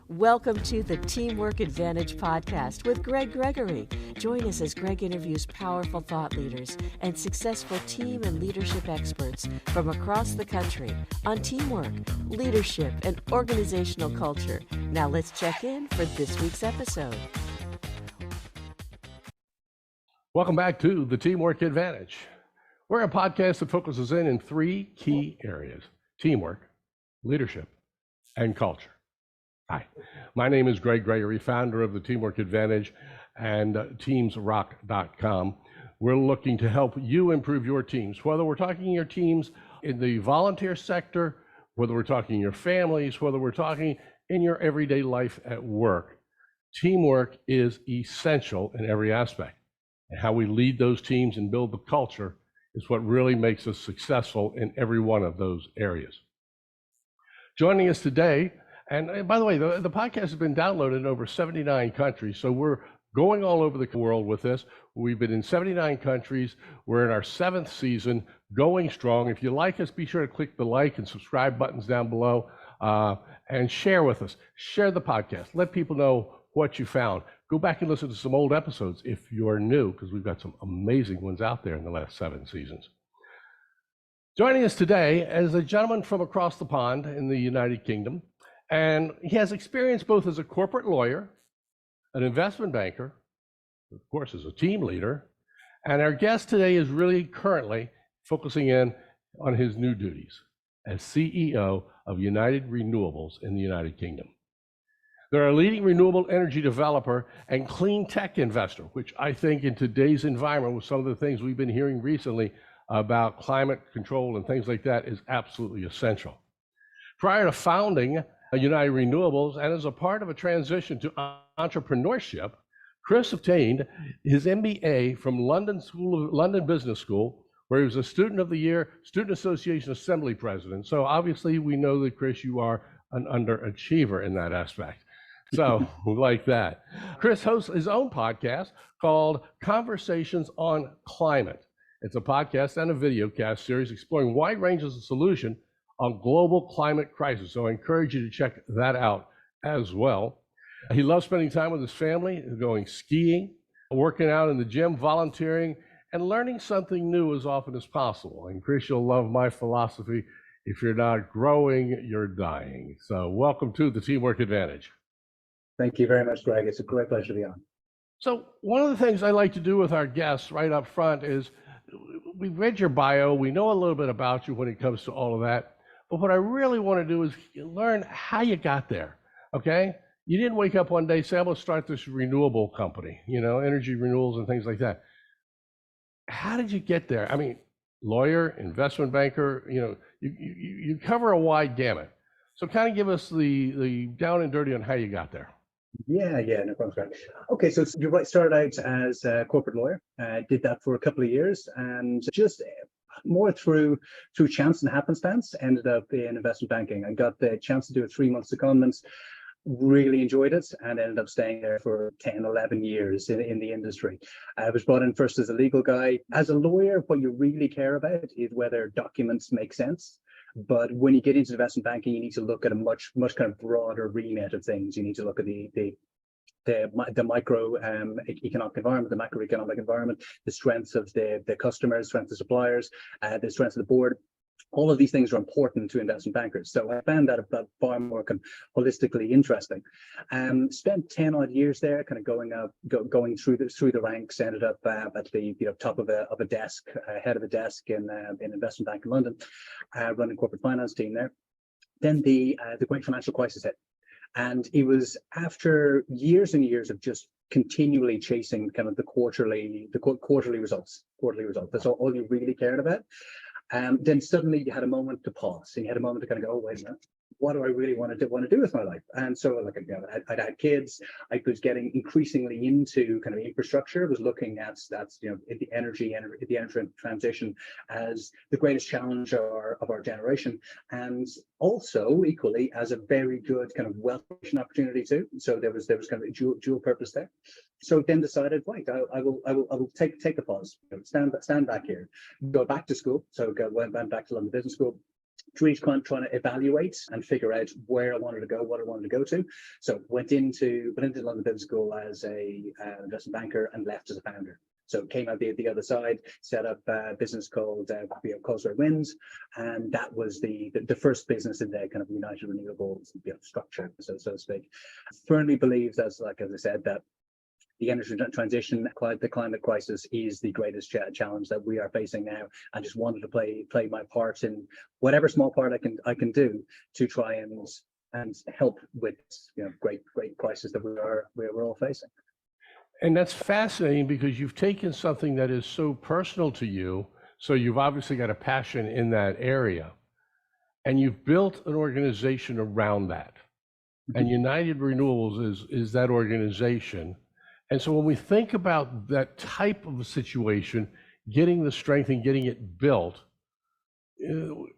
Welcome to the Teamwork Advantage podcast with Greg Gregory. Join us as Greg interviews powerful thought leaders and successful team and leadership experts from across the country on teamwork, leadership, and organizational culture. Now let's check in for this week's episode. Welcome back to the Teamwork Advantage. We're a podcast that focuses in three key areas: teamwork, leadership, and culture. Hi, my name is Greg Gregory, founder of the Teamwork Advantage and teamsrock.com. We're looking to help you improve your teams, whether we're talking your teams in the volunteer sector, whether we're talking your families, whether we're talking in your everyday life at work. Teamwork is essential in every aspect. And how we lead those teams and build the culture is what really makes us successful in every one of those areas. Joining us today, and by the way, the podcast has been downloaded in over 79 countries, so we're going all over the world with this. We've been in 79 countries. We're in our 7th season, going strong. If you like us, be sure to click the like and subscribe buttons down below and share with us. Share the podcast. Let people know what you found. Go back and listen to some old episodes if you're new, because we've got some amazing ones out there in the last 7 seasons. Joining us today is a gentleman from across the pond in the United Kingdom. And he has experience both as a corporate lawyer, an investment banker, of course, as a team leader. And our guest today is really currently focusing in on his new duties as CEO of United Renewables in the United Kingdom. They're a leading renewable energy developer and clean tech investor, which I think in today's environment, with some of the things we've been hearing recently about climate control and things like that, is absolutely essential. Prior to founding United Renewables, and as a part of a transition to entrepreneurship, Chris obtained his MBA from London Business School, where he was a Student of the Year, Student Association Assembly President. So obviously we know that, Chris, you are an underachiever in that aspect. So we like that. Chris hosts his own podcast called Conversations on Climate. It's a podcast and a videocast series exploring wide ranges of solutions on global climate crisis. So I encourage you to check that out as well. He loves spending time with his family, going skiing, working out in the gym, volunteering, and learning something new as often as possible. And Chris, you'll love my philosophy: if you're not growing, you're dying. So welcome to the Teamwork Advantage. Thank you very much, Greg. It's a great pleasure to be on. So one of the things I like to do with our guests right up front is, we've read your bio, we know a little bit about you when it comes to all of that. But what I really want to do is learn how you got there, okay? You didn't wake up one day and say, I'm going to start this renewable company, energy renewals and things like that. How did you get there? I mean, lawyer, investment banker, you cover a wide gamut. So kind of give us the down and dirty on how you got there. Yeah, no problem, Greg. Okay, so you're right, started out as a corporate lawyer, did that for a couple of years, and just more through chance and happenstance, ended up in investment banking. I got the chance to do a 3-month secondment, really enjoyed it, and ended up staying there for 10, 11 years in the industry. I was brought in first as a legal guy. As a lawyer, what you really care about is whether documents make sense. But when you get into investment banking, you need to look at a much kind of broader remit of things. You need to look at the micro economic environment, the macroeconomic environment, the strengths of the customers, strengths of suppliers, the strengths of the board. All of these things are important to investment bankers. So I found that far more holistically interesting. Spent 10 odd years there, kind of going through the ranks. Ended up at the top of a desk, head of a desk in investment bank in London, running corporate finance team there. Then the great financial crisis hit. And it was after years and years of just continually chasing kind of the quarterly results. That's all you really cared about. Then suddenly you had a moment to pause, and you had a moment to kind of go, oh, wait a minute, what do I really want to do with my life? And so, I'd had kids. I was getting increasingly into kind of infrastructure. I was looking at the energy transition as the greatest challenge of our generation, and also equally as a very good kind of wealth creation opportunity too. So there was kind of a dual purpose there. So then decided, right, I will take a pause, stand back here, go back to school. So went back to London Business School. really trying to evaluate and figure out where I wanted to go, what I wanted to go to. So went into London Business School as a investment banker and left as a founder. So came out the other side, set up a business called Caldwell Winds, and that was the first business in the kind of United Renewables structure, so to speak. Firmly believes, as I said, that the energy transition, the climate crisis is the greatest challenge that we are facing now. I just wanted to play my part in whatever small part I can do to try and help with great crisis that we're all facing. And that's fascinating because you've taken something that is so personal to you, so you've obviously got a passion in that area, and you've built an organization around that. And United Renewables is that organization. And so when we think about that type of a situation, getting the strength and getting it built,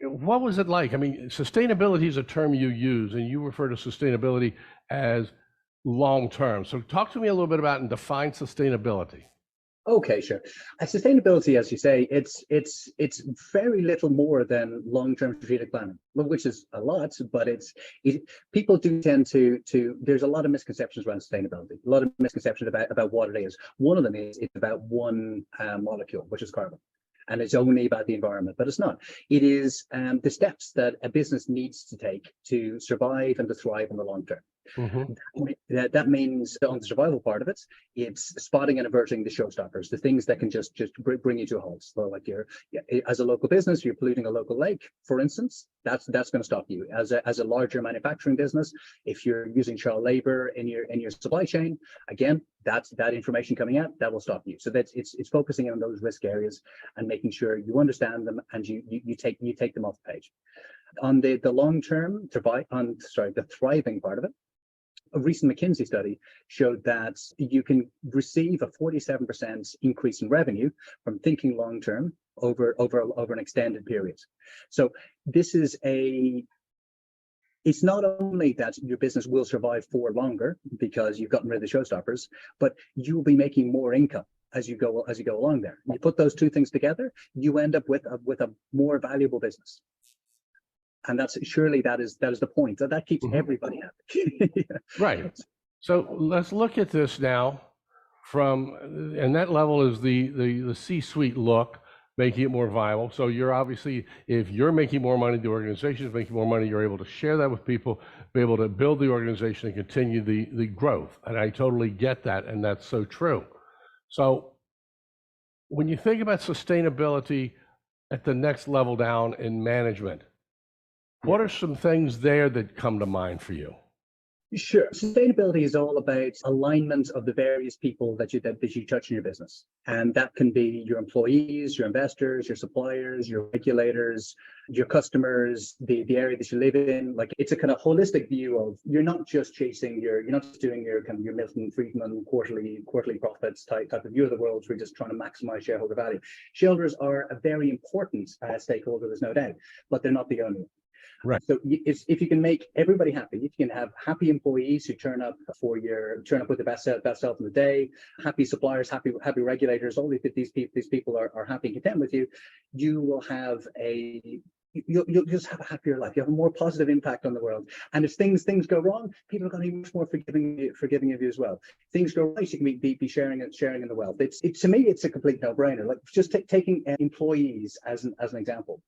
what was it like? I mean, sustainability is a term you use, and you refer to sustainability as long-term. So talk to me a little bit about and define sustainability. Okay, sure. Sustainability, as you say, it's very little more than long-term strategic planning, which is a lot, but people do tend to there's a lot of misconceptions around sustainability, a lot of misconceptions about what it is. One of them is it's about one molecule, which is carbon. And it's only about the environment, but it's not. It is the steps that a business needs to take to survive and to thrive in the long term. That means on the survival part of it, it's spotting and averting the showstoppers, the things that can just bring you to a halt. So like as a local business, you're polluting a local lake, for instance, that's going to stop you. As a larger manufacturing business, if you're using child labor in your supply chain, again, that information coming out, that will stop you. So it's focusing on those risk areas and making sure you understand them and you take them off the page. On the long term, the thriving part of it, a recent McKinsey study showed that you can receive a 47% increase in revenue from thinking long term over an extended period. So this is it's not only that your business will survive for longer because you've gotten rid of the showstoppers, but you'll be making more income as you go along there. You put those two things together, you end up with a more valuable business. And that is the point. That keeps everybody happy. Right. So let's look at this now and that level is the C-suite look, making it more viable. So you're obviously, if you're making more money, the organization is making more money, you're able to share that with people, be able to build the organization and continue the growth. And I totally get that. And that's so true. So when you think about sustainability at the next level down in management, what are some things there that come to mind for you? Sure. Sustainability is all about alignment of the various people that you touch in your business. And that can be your employees, your investors, your suppliers, your regulators, your customers, the area that you live in. Like it's a kind of holistic view of you're not just doing your kind of your Milton Friedman quarterly profits type of view of the world. We're just trying to maximize shareholder value. Shareholders are a very important stakeholder, there's no doubt, but they're not the only one. Right. So if you can make everybody happy, if you can have happy employees who turn up with the best self in the day, happy suppliers, happy regulators, all these people are happy and content with you, you will have you'll just have a happier life. You have a more positive impact on the world. And if things go wrong, people are going to be much more forgiving of you as well. Things go right, you can be sharing in the wealth. To me, it's a complete no-brainer. Like just taking employees as an example.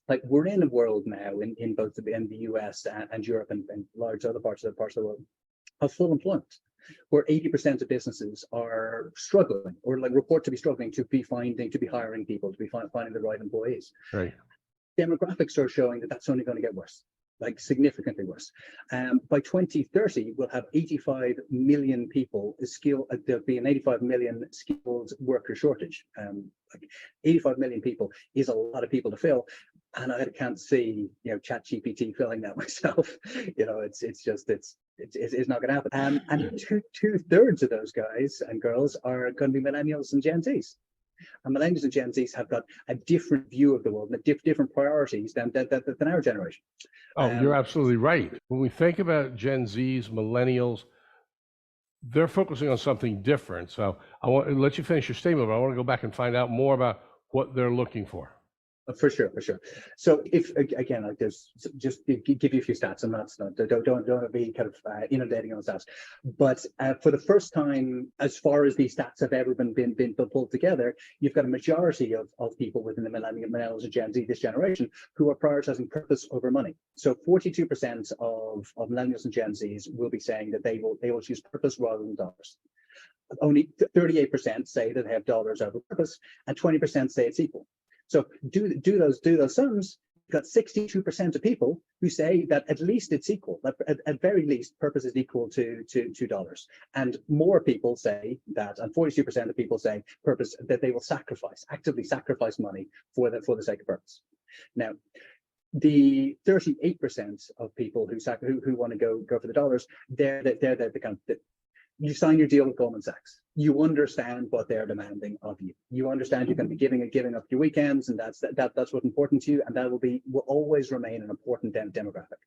Like we're in a world now in both the US and Europe and large other parts of the world of full employment, where 80% of businesses are struggling or like report to be struggling to be hiring people, to be finding the right employees. Right. Demographics are showing that that's only going to get worse, like significantly worse. By 2030, we'll have 85 million people there'll be an 85 million skilled worker shortage. Like 85 million people is a lot of people to fill. And I can't see, ChatGPT filling that myself. It's not going to happen. And two-thirds of those guys and girls are going to be millennials and Gen Zs. And millennials and Gen Zs have got a different view of the world and different priorities than our generation. Oh, you're absolutely right. When we think about Gen Zs, millennials, they're focusing on something different. So I want to let you finish your statement, but I want to go back and find out more about what they're looking for. For sure, for sure. So if again, like there's just give you a few stats, and that's not don't be kind of inundating on stats. But for the first time, as far as these stats have ever been pulled together, you've got a majority of people within the millennials and Gen Z, this generation, who are prioritizing purpose over money. So 42% of millennials and Gen Zs will be saying that they will choose purpose rather than dollars. Only 38% say that they have dollars over purpose, and 20% say it's equal. So do those sums. You've got 62% of people who say that at least it's equal. That at very least, purpose is equal to $2. And more people say that, and 42% of people say purpose, that they will actively sacrifice money for the sake of purpose. Now, the 38% of people who want to go for the dollars, they're the kind of you sign your deal with Goldman Sachs. You understand what they're demanding of you. You understand you're going to be giving up your weekends, and that's what's important to you, and that will always remain an important demographic.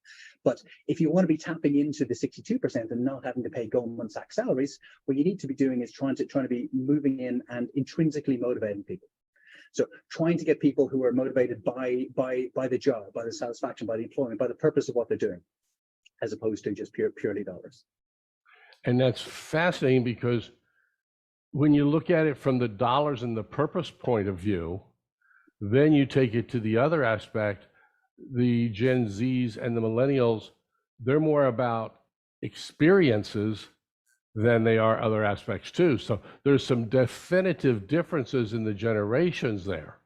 But if you want to be tapping into the 62% and not having to pay Goldman Sachs salaries, what you need to be doing is trying to be moving in and intrinsically motivating people. So trying to get people who are motivated by the job, by the satisfaction, by the employment, by the purpose of what they're doing, as opposed to just purely dollars. And that's fascinating, because when you look at it from the dollars and the purpose point of view, then you take it to the other aspect. The Gen Zs and the millennials, they're more about experiences than they are other aspects too. So there's some definitive differences in the generations there.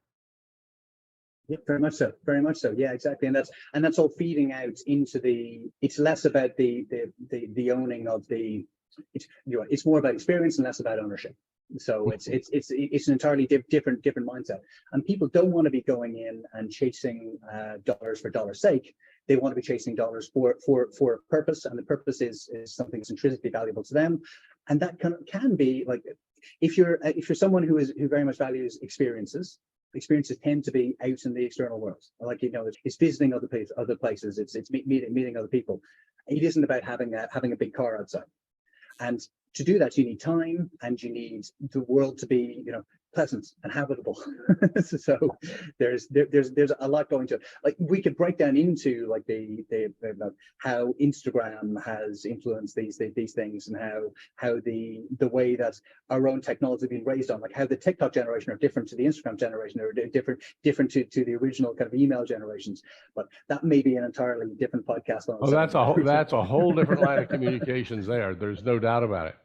Yeah, very much so. Very much so. Yeah, exactly. And that's all feeding out into it's less about the owning of it's more about experience and less about ownership. So it's an entirely different mindset. And people don't want to be going in and chasing dollars for dollars' sake. They want to be chasing dollars for a purpose, and the purpose is something that's intrinsically valuable to them. And that can be like, if you're someone who very much values experiences tend to be out in the external world. Like, it's visiting other places, it's meeting other people. It isn't about having a big car outside. And to do that, you need time, and you need the world to be, pleasant and habitable. So there's a lot going to it. Like, we could break down into like the how Instagram has influenced these things, and how the way that our own technology has been raised on, like how the TikTok generation are different to the Instagram generation, or different to the original kind of email generations. But that may be an entirely different podcast. Oh, that's a whole different line of communications there. There's no doubt about it.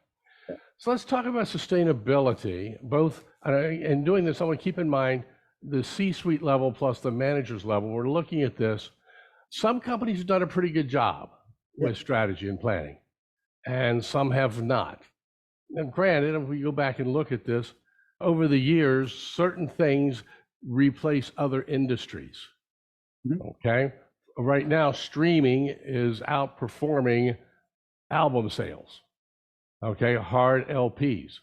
So let's talk about sustainability, both, and doing this, I want to keep in mind the C-suite level plus the manager's level. We're looking at this. Some companies have done a pretty good job with strategy and planning, and some have not. And granted, if we go back and look at this, over the years, certain things replace other industries. Okay? Right now, streaming is outperforming album sales. Okay, hard LPs.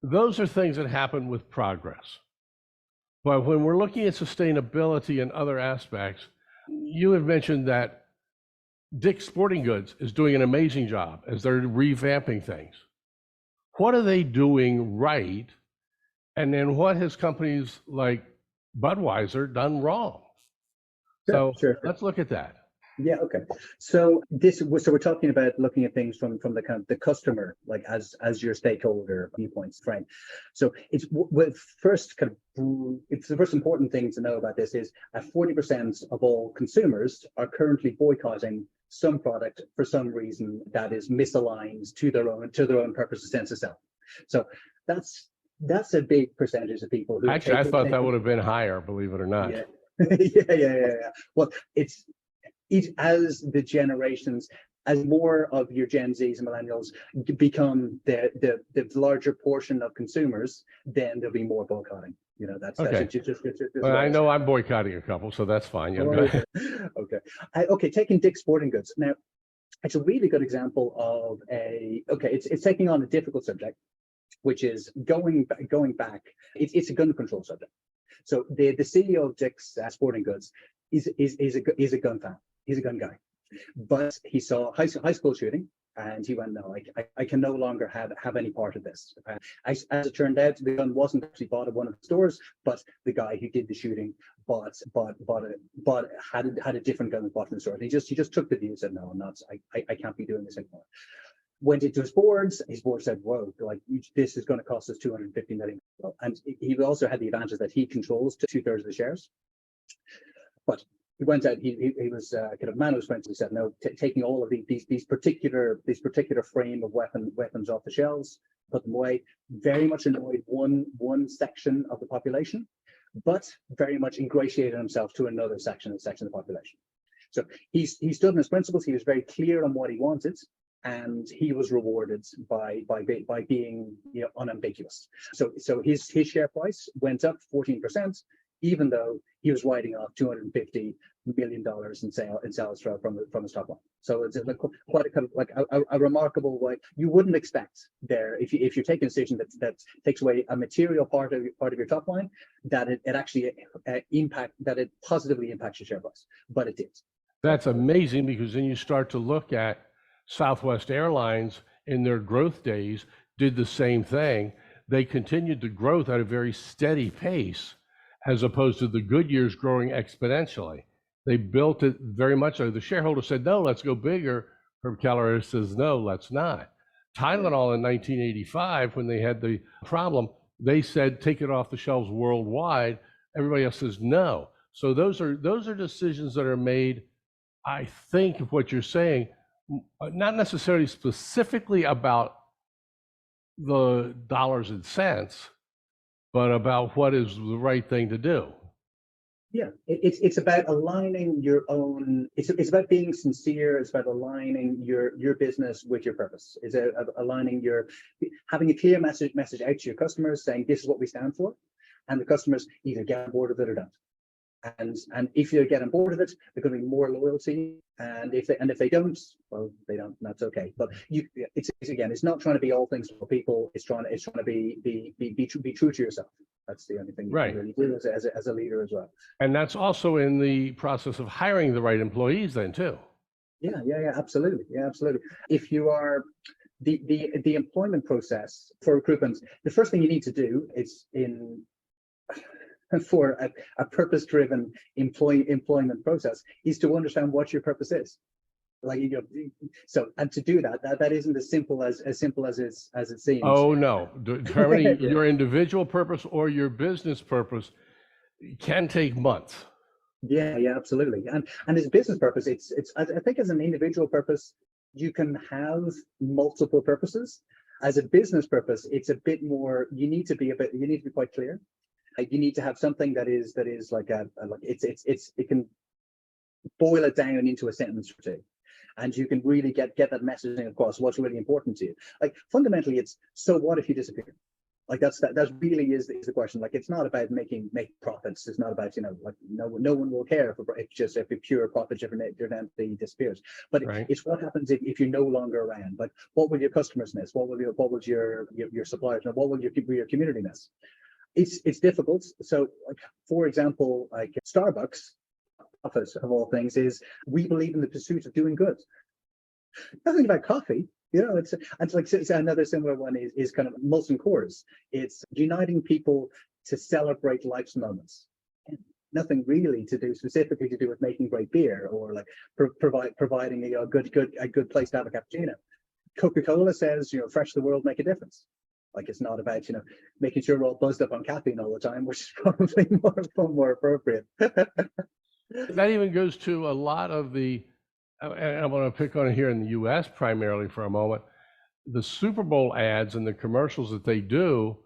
Those are things that happen with progress. But when we're looking at sustainability and other aspects, you have mentioned that Dick's Sporting Goods is doing an amazing job as they're revamping things. What are they doing right? And then what has companies like Budweiser done wrong? Sure. Let's look at that. Yeah. Okay. So we're talking about looking at things from the kind of the customer, like as your stakeholder viewpoints, right? So it's the first important thing to know about this is 40% of all consumers are currently boycotting some product for some reason that is misaligned to their own purpose, sense of self. So that's a big percentage of people who actually, I thought that would have been higher, believe it or not. Yeah. Yeah. Well, as the generations, as more of your Gen Zs and millennials become the larger portion of consumers, then there'll be more boycotting. That's okay. Well, I know I'm boycotting a couple, so that's fine. Yeah, okay. Okay. Taking Dick's Sporting Goods now, it's a really good example of it's taking on a difficult subject, which is going back. It's a gun control subject. So the CEO of Dick's Sporting Goods is a gun fan. He's a gun guy, but he saw high school shooting, And he went, no, I can no longer have any part of this. As it turned out, the gun wasn't actually bought at one of the stores, but the guy who did the shooting had a different gun bought in the store. And he just took the view and said, no, I'm not. I can't be doing this anymore. Went into his board said, whoa, like this is going to cost us 250 million. And he also had the advantage that he controls 2/3 of the shares. But he went out, he was kind of man who was said, no, taking all of these particular frame of weapons off the shelves, put them away, very much annoyed one section of the population, but very much ingratiated himself to another section of the population. So he stood on his principles, he was very clear on what he wanted, and he was rewarded by being, you know, unambiguous. So his share price went up 14%, even though he was writing off $250 million in sales from his top line. So it's quite a remarkable way. You wouldn't expect there, if you're taking a decision that takes away a material part of your top line, that it actually positively impacts your share price, but it did. That's amazing, because then you start to look at Southwest Airlines in their growth days did the same thing. They continued the growth at a very steady pace, as opposed to the good years growing exponentially. They built it very much so. The shareholder said, no, let's go bigger. Herb Keller says, no, let's not. Tylenol in 1985, when they had the problem, they said, take it off the shelves worldwide. Everybody else says no. So those are decisions that are made, I think, of what you're saying, not necessarily specifically about the dollars and cents, but about what is the right thing to do. Yeah, it's about aligning your own. It's about being sincere. It's about aligning your business with your purpose. It's aligning having a clear message out to your customers, saying this is what we stand for, and the customers either get on board with it or don't. And if you get on board with it, there's going to be more loyalty. And if they don't, well, they don't. And that's okay. But it's not trying to be all things for people. It's trying to be true to yourself. That's the only thing you can really do as a leader as well. And that's also in the process of hiring the right employees then too. Yeah, absolutely. Yeah, absolutely. If you are the employment process for recruitment, the first thing you need to do is for a purpose-driven employment process is to understand what your purpose is. Like, you know, so, and to do that isn't as simple as it seems. Oh no, determining your individual purpose or your business purpose can take months. Yeah, absolutely. And as a business purpose, it's I think as an individual purpose, you can have multiple purposes. As a business purpose, it's a bit more. You need to be quite clear. You need to have something that is like it can boil it down into a sentence or two, and you can really get that messaging across what's really important to you. Like fundamentally, it's so what if you disappear? Like that really is the question. Like it's not about making profits. It's not about, you know, like no one will care if a pure profit entity disappears. But it's what happens if you're no longer around. Like what will your customers miss? What will your suppliers know? What will your community miss? It's difficult. So, like, for example, like Starbucks, office of all things, is we believe in the pursuit of doing good. Nothing about coffee, you know. It's another similar one is kind of Molson Coors. It's uniting people to celebrate life's moments. Nothing really specifically to do with making great beer or like providing a good place to have a cappuccino. Coca-Cola says, you know, fresh the world, make a difference. Like it's not about, you know, making sure we're all buzzed up on caffeine all the time, which is probably more appropriate. That even goes to a lot of the, and I want to pick on it here in the US primarily for a moment, the Super Bowl ads and the commercials that they do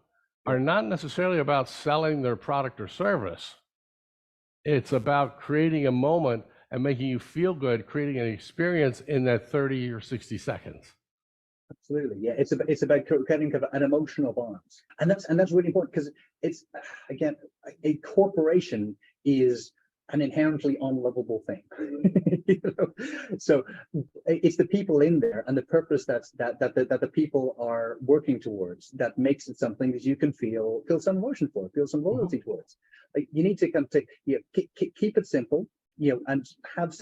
are not necessarily about selling their product or service. It's about creating a moment and making you feel good, creating an experience in that 30 or 60 seconds. Absolutely, yeah. It's about creating an emotional bond, and that's really important, because it's, again, a corporation is an inherently unlovable thing. You know? So it's the people in there and the purpose that the people are working towards that makes it something that you can feel some emotion for, feel some loyalty towards. Like you need to kind of keep it simple, you know, and have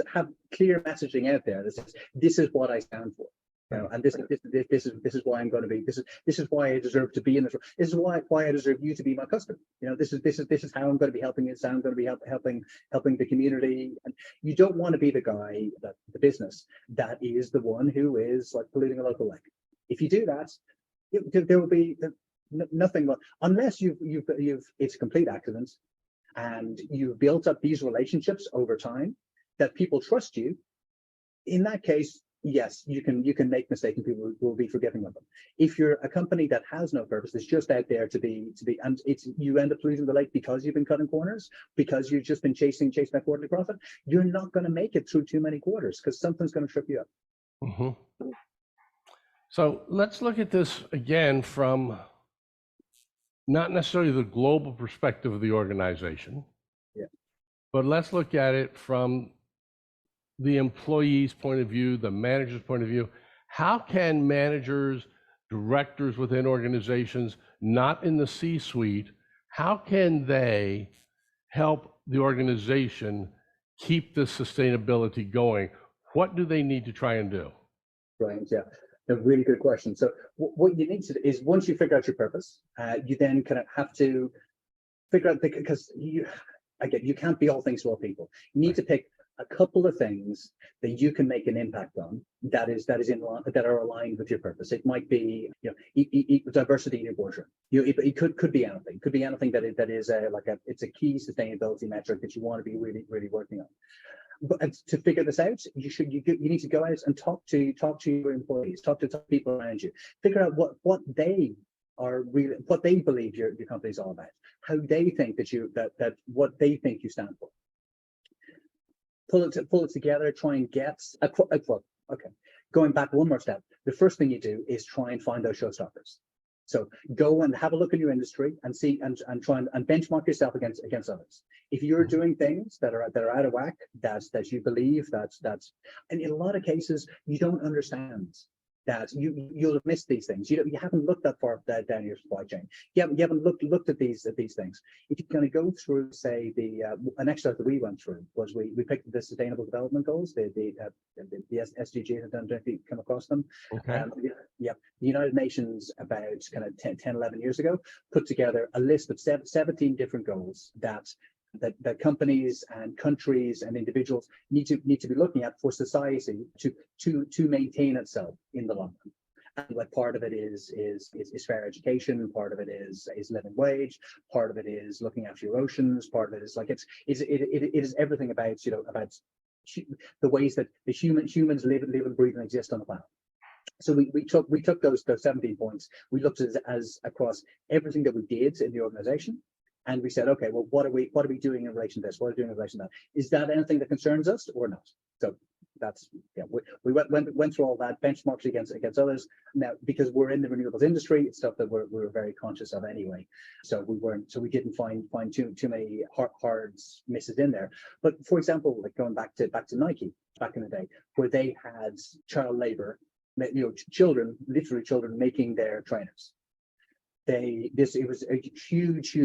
clear messaging out there that says, this is what I stand for. And this is why I'm going to be, this is why I deserve to be in this role. This is why I deserve you to be my customer. This is how I'm going to be helping you. It's how I'm going to be helping the community. And you don't want to be the guy, the business that is the one who is like polluting a local lake. If you do that, there will be nothing, unless it's a complete accident and you've built up these relationships over time that people trust you. In that case, yes, you can make mistakes and people will be forgiving of them. If you're a company that has no purpose, that's just out there to be, and you end up losing the lake because you've been cutting corners, because you've just been chasing that quarterly profit, you're not going to make it through too many quarters because something's going to trip you up. Mm-hmm. So let's look at this again from not necessarily the global perspective of the organization, but let's look at it from the employee's point of view, the manager's point of view. How can managers, directors within organizations, not in the C-suite, how can they help the organization keep this sustainability going? What do they need to try and do? Right, yeah. A really good question. So what you need to do is, once you figure out your purpose, you then kind of have to figure out, because you can't be all things to all people. You need to pick a couple of things that you can make an impact on that are aligned with your purpose. It might be, diversity in your boardroom. It could be anything. It could be anything that is it's a key sustainability metric that you want to be really, really working on. But to figure this out, you need to go out and talk to your employees, talk to people around you, figure out what they are really, what they believe your company is all about, how they think that what they think you stand for. Pull it together, try and get okay. Going back one more step, the first thing you do is try and find those showstoppers. So go and have a look in your industry and see and try and benchmark yourself against others. If you're doing things that are out of whack, that you believe that's, and in a lot of cases you don't understand that you'll have missed these things. You haven't looked that far down your supply chain. You haven't looked at these things. If you're going to go through, say, an exercise that we went through was we picked the Sustainable Development Goals, the SDGs. I don't know if you come across them. Okay. The United Nations about kind of 10, 11 years ago put together a list of 17 different goals that companies and countries and individuals need to be looking at for society to maintain itself in the long run. And like part of it is fair education, part of it is living wage, part of it is looking after your oceans, part of it is it is everything about about the ways that the humans live and breathe and exist on the planet. So we took those 17 points. We looked at it as across everything that we did in the organization. And we said, okay, well, what are we doing in relation to this? What are we doing in relation to that? Is that anything that concerns us or not? So that's, we went through all that, benchmarks against others. Now, because we're in the renewables industry, it's stuff that we're very conscious of anyway. So we didn't find too many hard misses in there. But for example, like going back to Nike back in the day, where they had child labor, children making their trainers. It was a huge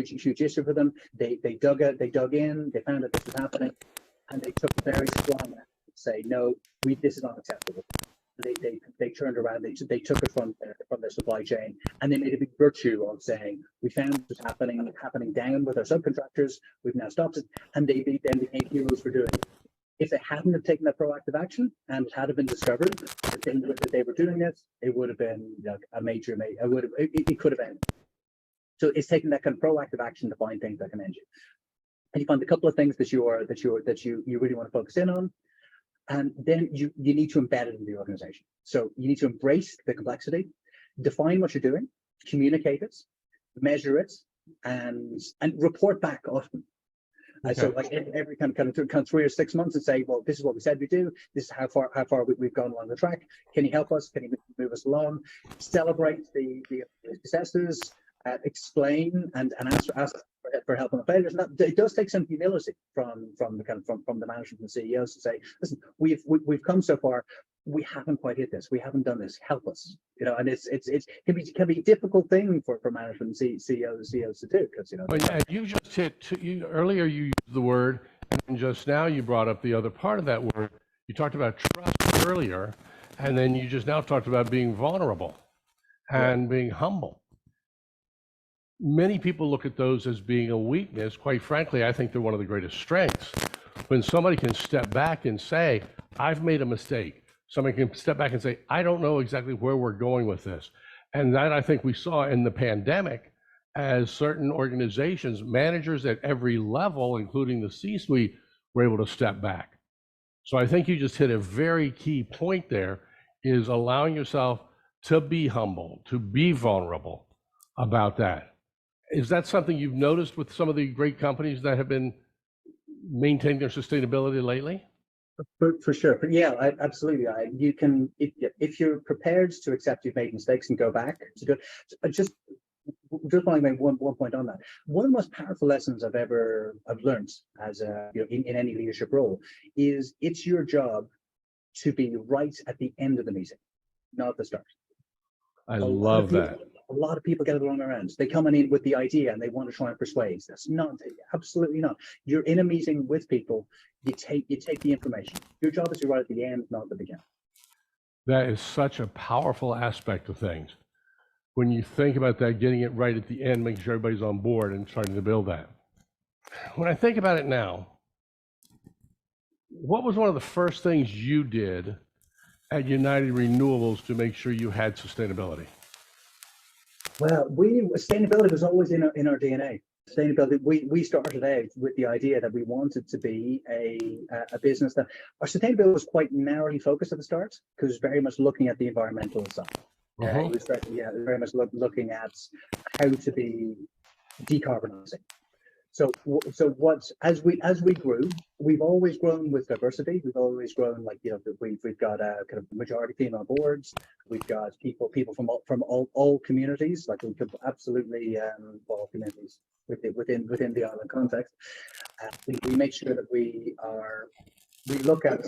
issue for them. They dug in, they found that this was happening, and they took very strong action to say, no, this is not acceptable. They turned around, they took it from their supply chain, and they made a big virtue of saying, we found this was happening down with our subcontractors, we've now stopped it, and they then became heroes for doing it. If they hadn't have taken that proactive action and it had been discovered that they were doing this, it would have been a major. It could have ended. So it's taking that kind of proactive action to find things that can end you. And you find a couple of things that you really want to focus in on, and then you need to embed it in the organization. So you need to embrace the complexity, define what you're doing, communicate it, measure it, and report back often. Okay. So like every kind of 3 or 6 months, and say, well, this is what we said we do. This is how far we've gone along the track. Can you help us? Can you move us along? Celebrate the successes, explain and ask for help on the failures. And that, it does take some humility from the management and CEOs to say, listen, we've come so far. We haven't quite hit this. We haven't done this. Help us, and it can be a difficult thing for management and CEOs to do, because Well, yeah, you just hit earlier. You used the word, and just now you brought up the other part of that word. You talked about trust earlier, And then you just now talked about being vulnerable and being humble. Many people look at those as being a weakness. Quite frankly, I think they're one of the greatest strengths. When somebody can step back and say, I've made a mistake. Somebody can step back and say, I don't know exactly where we're going with this. And that I think we saw in the pandemic as certain organizations, managers at every level, including the C-suite, were able to step back. So I think you just hit a very key point there, is allowing yourself to be humble, to be vulnerable about that. Is that something you've noticed with some of the great companies that have been maintaining their sustainability lately? For sure. But yeah, absolutely. You can, if you're prepared to accept you've made mistakes and go back to do it. Just want to make one point on that. One of the most powerful lessons I've learned as in any leadership role is it's your job to be right at the end of the meeting, not at the start. I love that. A lot of people get it wrong around. They come in with the idea and they want to try and persuade. That's not, absolutely not. You're in a meeting with people. You take the information. Your job is to be right at the end, not at the beginning. That is such a powerful aspect of things. When you think about that, getting it right at the end, making sure everybody's on board and starting to build that. When I think about it now, what was one of the first things you did at United Renewables to make sure you had sustainability? Well, sustainability was always in our DNA. Sustainability, we started out with the idea that we wanted to be a business that our sustainability was quite narrowly focused at the start, because very much looking at the environmental side. It was very much looking at how to be decarbonizing. So as we grew, we've always grown with diversity. We've always grown we've got a kind of majority female boards. We've got people from all communities. Like we could absolutely all communities within the island context. We make sure that we look at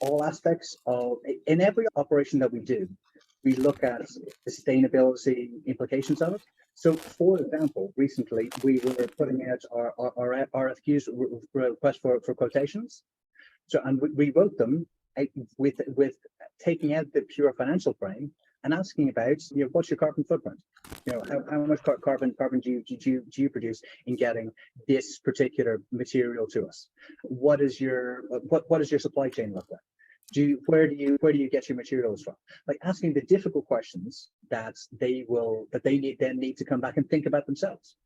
all aspects of in every operation that we do. We look at the sustainability implications of it. So, for example, recently we were putting out our RFQs, request for quotations. So, and we wrote them with taking out the pure financial frame and asking about, what's your carbon footprint? How much carbon do you produce in getting this particular material to us? What is your supply chain look like? Where do you get your materials from? Like asking the difficult questions that they need to come back and think about themselves.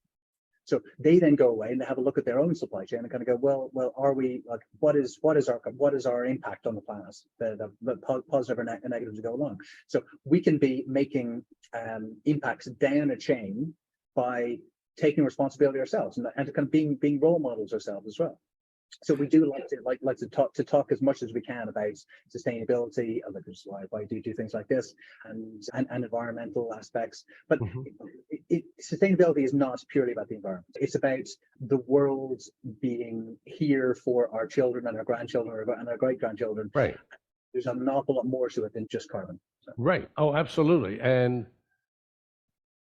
So they then go away and they have a look at their own supply chain and kind of go, well, are we like what is our impact on the planet? The positive or negative to go along. So we can be making impacts down a chain by taking responsibility ourselves and kind of being role models ourselves as well. So we do like to talk as much as we can about sustainability, which is why I do things like this, and environmental aspects. But sustainability is not purely about the environment. It's about the world being here for our children and our grandchildren and our great grandchildren. Right. There's an awful lot more to it than just carbon. So. Right. Oh, absolutely. And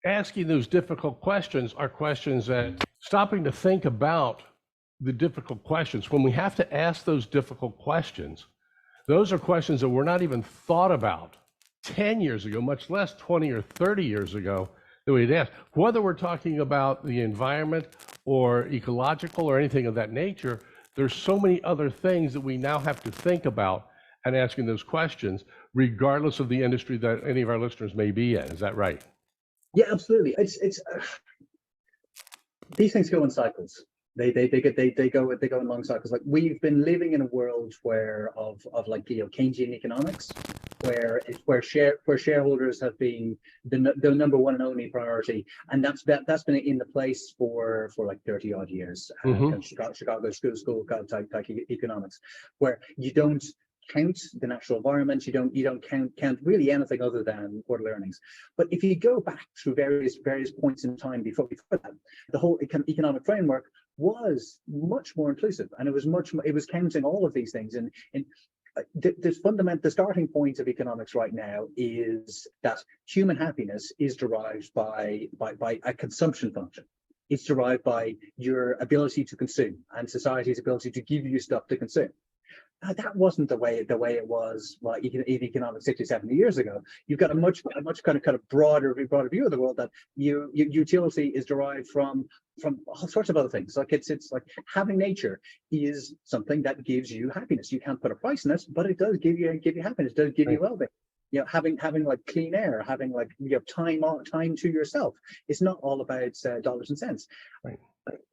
asking those difficult questions are questions that stopping to think about the difficult questions. When we have to ask those difficult questions, those are questions that were not even thought about 10 years ago, much less 20 or 30 years ago that we'd ask. Whether we're talking about the environment or ecological or anything of that nature, there's so many other things that we now have to think about and asking those questions, regardless of the industry that any of our listeners may be in. Is that right? Yeah, absolutely. It's these things go in cycles. They go in long cycles. Like we've been living in a world of Keynesian economics, where shareholders have been the number one and only priority, and that's been in the place for like 30 odd years. Chicago school type economics, where you don't count the natural environment, you don't count really anything other than quarterly earnings. But if you go back through various points in time before that, the whole economic framework was much more inclusive, and it was counting all of these things. And the starting point of economics right now is that human happiness is derived by a consumption function. It's derived by your ability to consume and society's ability to give you stuff to consume. that wasn't the way it was. Well, in economics 60, 70 years ago, you've got a much kind of broader view of the world, that utility is derived from all sorts of other things. Like it's like having nature is something that gives you happiness. You can't put a price on it, but it does give you happiness. It does give you well-being. Having like clean air, having like time to yourself. It's not all about dollars and cents. Right.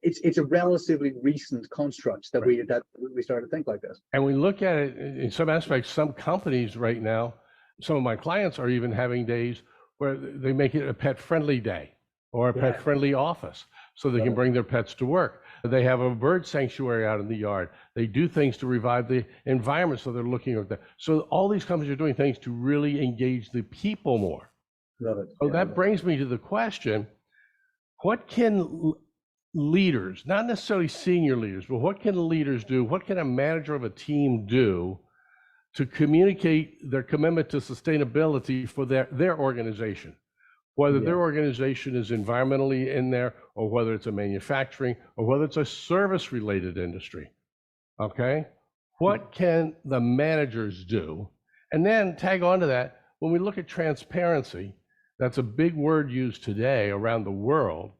It's a relatively recent construct that we started to think like this. And we look at it in some aspects. Some companies right now, some of my clients are even having days where they make it a pet-friendly day or a pet-friendly office, so they can bring their pets to work. They have a bird sanctuary out in the yard. They do things to revive the environment, so they're looking at that. So all these companies are doing things to really engage the people more. Love it. So that brings me to the question: what can leaders, not necessarily senior leaders, but what can leaders do? What can a manager of a team do to communicate their commitment to sustainability for their organization? Whether their organization is environmentally in there, or whether it's a manufacturing, or whether it's a service-related industry, okay? What can the managers do? And then tag on to that, when we look at transparency, that's a big word used today around the world.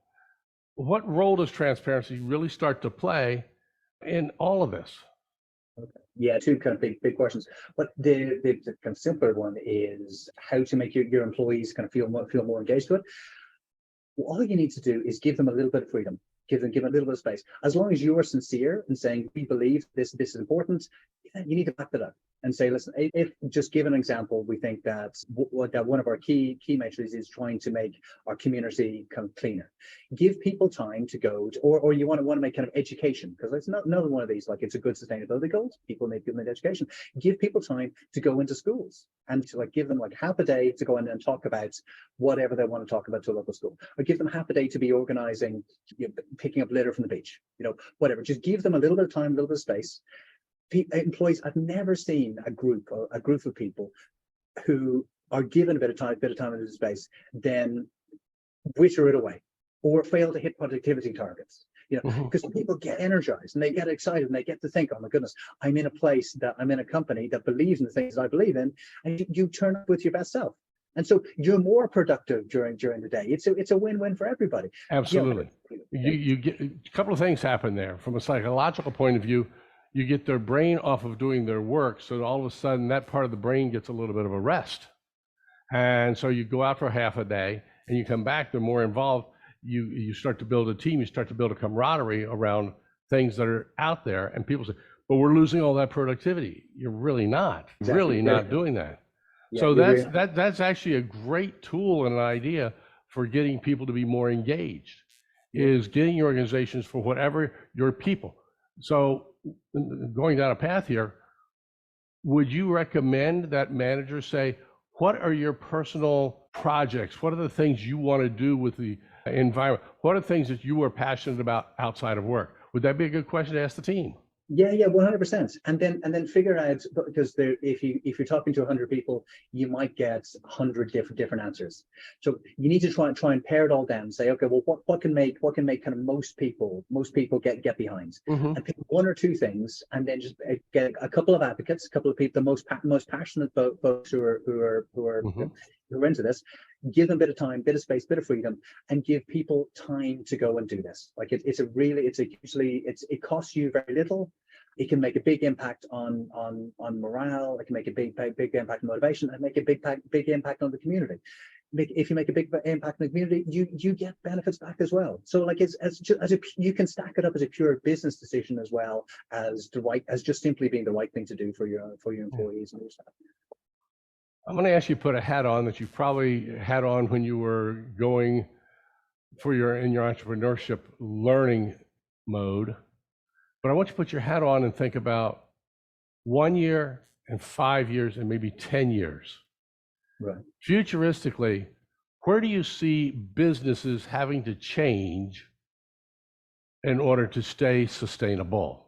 What role does transparency really start to play in all of this? Okay. Yeah, two kind of big questions. But the kind of simpler one is how to make your employees kind of feel more engaged with it. Well, all you need to do is give them a little bit of freedom. Give them a little bit of space. As long as you are sincere in saying we believe this is important, you need to back that up and say, listen, if just give an example, we think that one of our key measures is trying to make our community kind of cleaner. Give people time to go to, or you want to make kind of education, because it's not another one of these, like it's a good sustainability goals. People need education. Give people time to go into schools and to like give them like half a day to go in and talk about whatever they want to talk about to a local school, or give them half a day to be organizing, picking up litter from the beach, whatever. Just give them a little bit of time, a little bit of space. Employees, I've never seen a group of people who are given a bit of time and space, then wither it away or fail to hit productivity targets. Because people get energized and they get excited and they get to think, oh my goodness, I'm in a company that believes in the things I believe in, and you turn up with your best self. And so you're more productive during the day. It's a win-win for everybody. Absolutely. You get a couple of things happen there. From a psychological point of view, you get their brain off of doing their work, so all of a sudden that part of the brain gets a little bit of a rest. And so you go out for half a day and you come back, they're more involved. You start to build a team, you start to build a camaraderie around things that are out there, and people say, but we're losing all that productivity. You're really not. Exactly. Really not doing that. Yeah, so that's actually a great tool and an idea for getting people to be more engaged, is getting your organizations for whatever your people. So going down a path here, would you recommend that managers say, what are your personal projects? What are the things you want to do with the environment? What are things that you are passionate about outside of work? Would that be a good question to ask the team? Yeah, 100%. And then figure out, because if you're talking to 100 people, you might get 100 different answers. So you need to try and pare it all down and say, okay, well, what can make kind of most people get behind, and pick one or two things, and then just get a couple of advocates, a couple of people, the most passionate folks who are into this. Give them a bit of time, bit of space, bit of freedom, and give people time to go and do this. Like it costs you very little. It can make a big impact on morale. It can make a big impact on motivation, and make a big impact on the community. If you make a big impact on the community, you get benefits back as well. So like you can stack it up as a pure business decision as well as just simply being the right thing to do for your employees and your staff. I'm going to ask you to put a hat on that you probably had on when you were going in your entrepreneurship learning mode. But I want you to put your hat on and think about 1 year and 5 years and maybe 10 years. Right. Futuristically, where do you see businesses having to change in order to stay sustainable?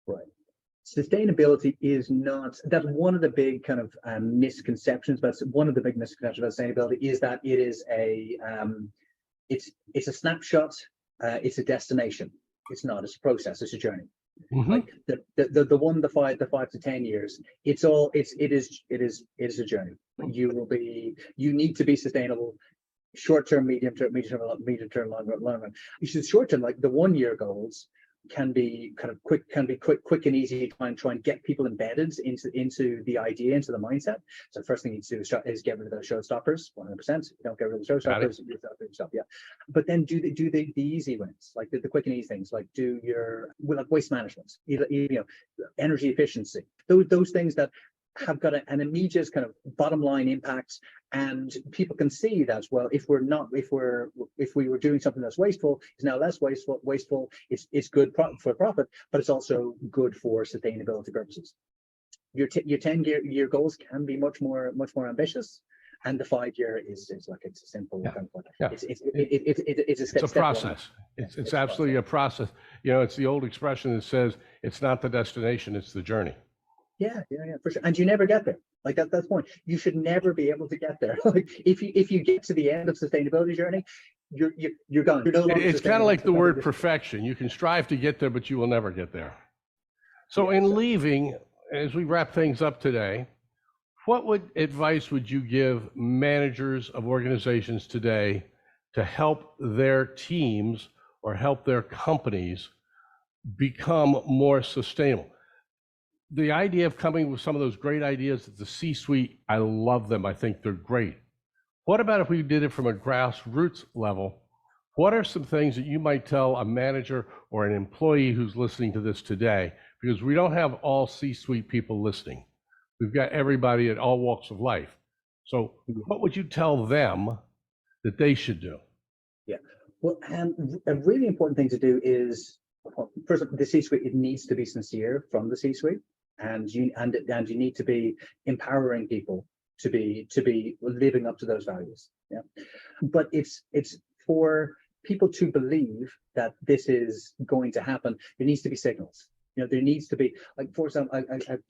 Right. Sustainability is not, that's one of the big kind of misconceptions, but one of the big misconceptions about sustainability is that it is it's a snapshot, it's a destination. It's not, it's a process, it's a journey. Mhm. Like the 5 to 10 years, it is a journey. You need to be sustainable, short term, medium term, long run. You should short term, like the 1 year goals can be kind of quick and easy to try and get people embedded into the idea, into the mindset. So the first thing you need to do is get rid of those showstoppers. 100%. You don't get rid of the showstoppers, you stop. Yeah, but then do the easy wins, like the quick and easy things, like do your like waste management, energy efficiency, those things that have got an immediate kind of bottom line impact, and people can see that, well, if we were doing something that's wasteful, it's now less wasteful, it's good for profit, but it's also good for sustainability purposes. Your 10-year goals can be much more ambitious, and the 5-year is like, it's a simple kind of, Yeah. it's a process. It's absolutely a process. It's the old expression that says it's not the destination, it's the journey. Yeah, for sure. And you never get there. Like that's the point. You should never be able to get there. Like if you get to the end of sustainability journey, you're gone. You're no longer it's kind of like the word perfection. You can strive to get there, but you will never get there. So in leaving, as we wrap things up today, what advice would you give managers of organizations today to help their teams or help their companies become more sustainable? The idea of coming with some of those great ideas at the C-suite, I love them. I think they're great. What about if we did it from a grassroots level? What are some things that you might tell a manager or an employee who's listening to this today? Because we don't have all C-suite people listening. We've got everybody at all walks of life. So what would you tell them that they should do? Yeah, well, a really important thing to do is, first, the C-suite, it needs to be sincere from the C-suite. And you need to be empowering people to be living up to those values. Yeah, but it's for people to believe that this is going to happen. There needs to be signals. There needs to be, like, for example,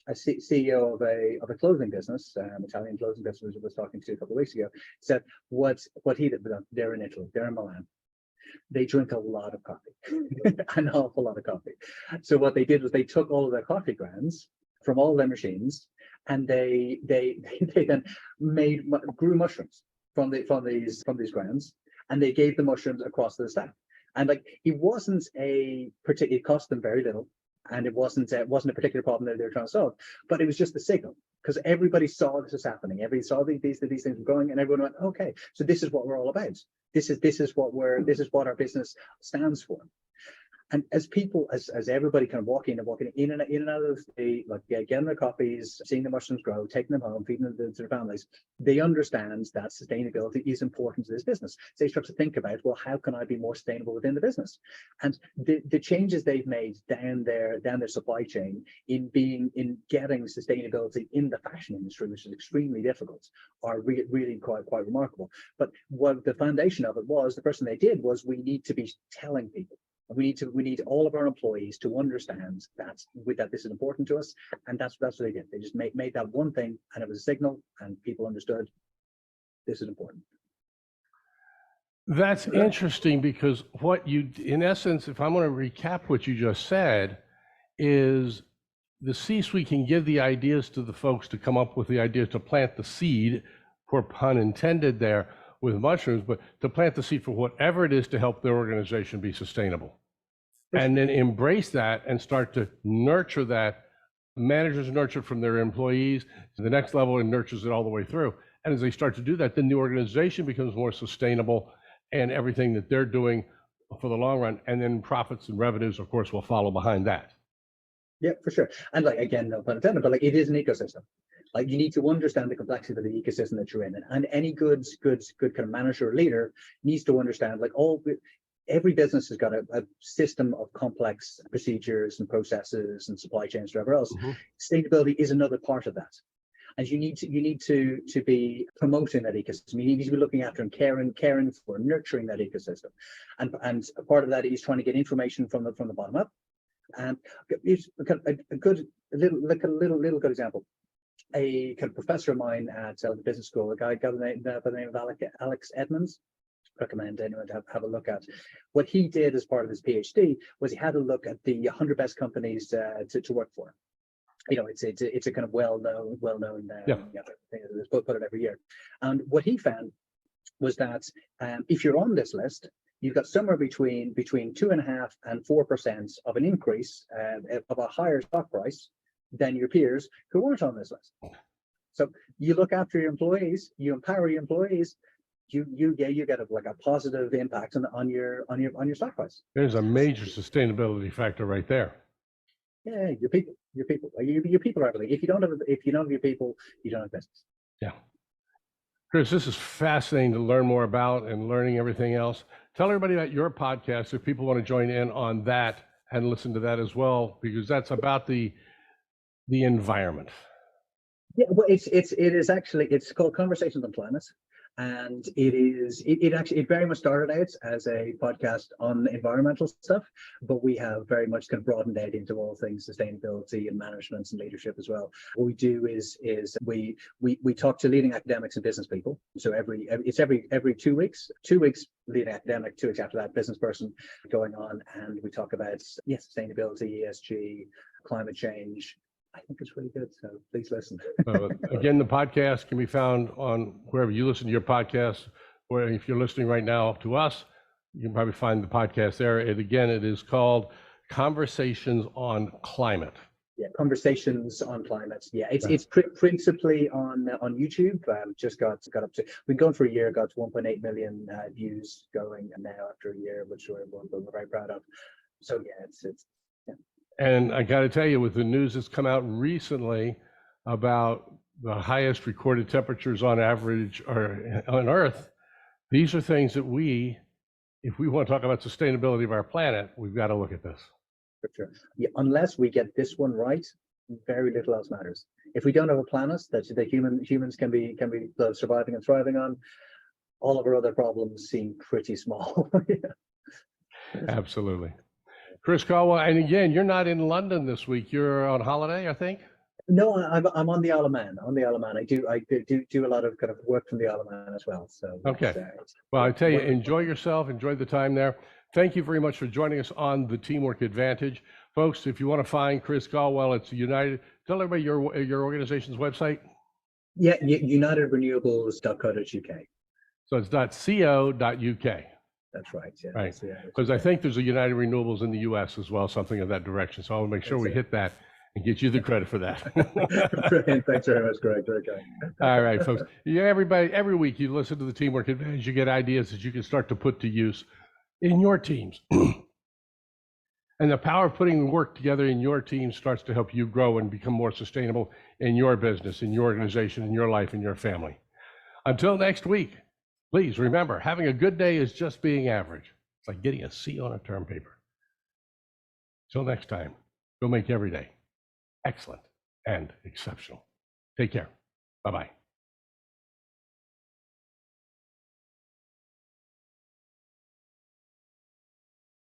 a CEO of a clothing business, Italian clothing business, I was talking to a couple of weeks ago, said what he did. They're in Italy. They're in Milan. They drink a lot of coffee, an awful lot of coffee. So what they did was they took all of their coffee grounds from all their machines, and they then grew mushrooms from these grounds, and they gave the mushrooms across to the staff. And like, it cost them very little, and it wasn't a particular problem that they were trying to solve, but it was just a signal, because everybody saw this was happening. Everybody saw these things were going, and everyone went, okay, so this is what we're all about. This is what our business stands for. And as people, as everybody kind of walking in and out of the, like, getting their coffees, seeing the mushrooms grow, taking them home, feeding them to their families, they understand that sustainability is important to this business. So they start to think about, well, how can I be more sustainable within the business? And the changes they've made down their supply chain in getting sustainability in the fashion industry, which is extremely difficult, are really quite remarkable. But what the foundation of it was, the first thing they did was, we need to be telling people. We need all of our employees to understand that this is important to us, and that's what they did. They just made that one thing, and it was a signal, and people understood this is important. That's interesting, because what in essence, if I'm going to recap what you just said, is the C-suite can give the ideas to the folks to come up with the idea to plant the seed, poor pun intended there, with mushrooms, but to plant the seed for whatever it is to help their organization be sustainable. And then embrace that and start to nurture that. Managers nurture it from their employees to the next level, and nurtures it all the way through. And as they start to do that, then the organization becomes more sustainable, and everything that they're doing for the long run, and then profits and revenues, of course, will follow behind that. Yeah, for sure. And like, again, no pun intended, but like, it is an ecosystem. Like, you need to understand the complexity of the ecosystem that you're in, and any good kind of manager or leader needs to understand, like, every business has got a system of complex procedures and processes and supply chains, whatever else. Mm-hmm. Sustainability is another part of that, and you need to be promoting that ecosystem. You need to be looking after and caring for, nurturing that ecosystem, and a part of that is trying to get information from the bottom up. And it's a good little good example. A kind of professor of mine at the business school, a guy by the name of Alex Edmonds. recommend anyone to have a look at. What he did as part of his PhD was he had a look at the 100 best companies to work for. It's a kind of well-known thing that's put it every year. And what he found was that if you're on this list, you've got somewhere between 2.5% and 4% of an increase of a higher stock price than your peers who weren't on this list. So you look after your employees, you empower your employees, you get a positive impact on your stock price. There's a major sustainability factor right there. Yeah, your people are everything. If you don't have your people, you don't have business. Yeah. Chris, this is fascinating to learn more about and learning everything else. Tell everybody about your podcast if people want to join in on that and listen to that as well, because that's about the environment. Yeah, well, it's called Conversations on Climate. And it very much started out as a podcast on environmental stuff, but we have very much kind of broadened out into all things sustainability and management and leadership as well. What we do is we talk to leading academics and business people. So every 2 weeks, 2 weeks leading academic, 2 weeks after that business person going on, and we talk about sustainability, ESG, climate change. I think it's really good, so please listen. Again, the podcast can be found on wherever you listen to your podcast, or if you're listening right now to us, you can probably find the podcast there. And again, it is called Conversations on Climate. Yeah, Conversations on Climate. Yeah, it's principally on YouTube. Just got up to, we've gone for a year, got to 1.8 million views going now after a year, which we're very proud of. So yeah, it's. And I got to tell you, with the news that's come out recently about the highest recorded temperatures on average on Earth, these are things that if we want to talk about sustainability of our planet, we've got to look at this. For sure. Yeah, unless we get this one right, very little else matters. If we don't have a planet that humans can be surviving and thriving on, all of our other problems seem pretty small. Yeah. Absolutely. Chris Caldwell, and again, you're not in London this week. You're on holiday, I think. No, I'm on the Isle of Man. I do a lot of kind of work from the Isle of Man as well. So okay. Well, I tell you, enjoy yourself. Enjoy the time there. Thank you very much for joining us on the Teamwork Advantage, folks. If you want to find Chris Caldwell, it's United. Tell everybody your organization's website. Yeah, unitedrenewables.co.uk. So it's .co.uk. That's right. Yeah. Right. Because I think there's a United Renewables in the U.S. as well, something in that direction. So I'll make sure we hit that and get you the credit for that. Brilliant. Thanks very much, Greg. Very kind. All right, folks. Yeah, everybody, every week you listen to the Teamwork Advantage, you get ideas that you can start to put to use in your teams. And the power of putting the work together in your team starts to help you grow and become more sustainable in your business, in your organization, in your life, in your family. Until next week. Please remember, having a good day is just being average. It's like getting a C on a term paper. Till next time, go make every day excellent and exceptional. Take care. Bye-bye.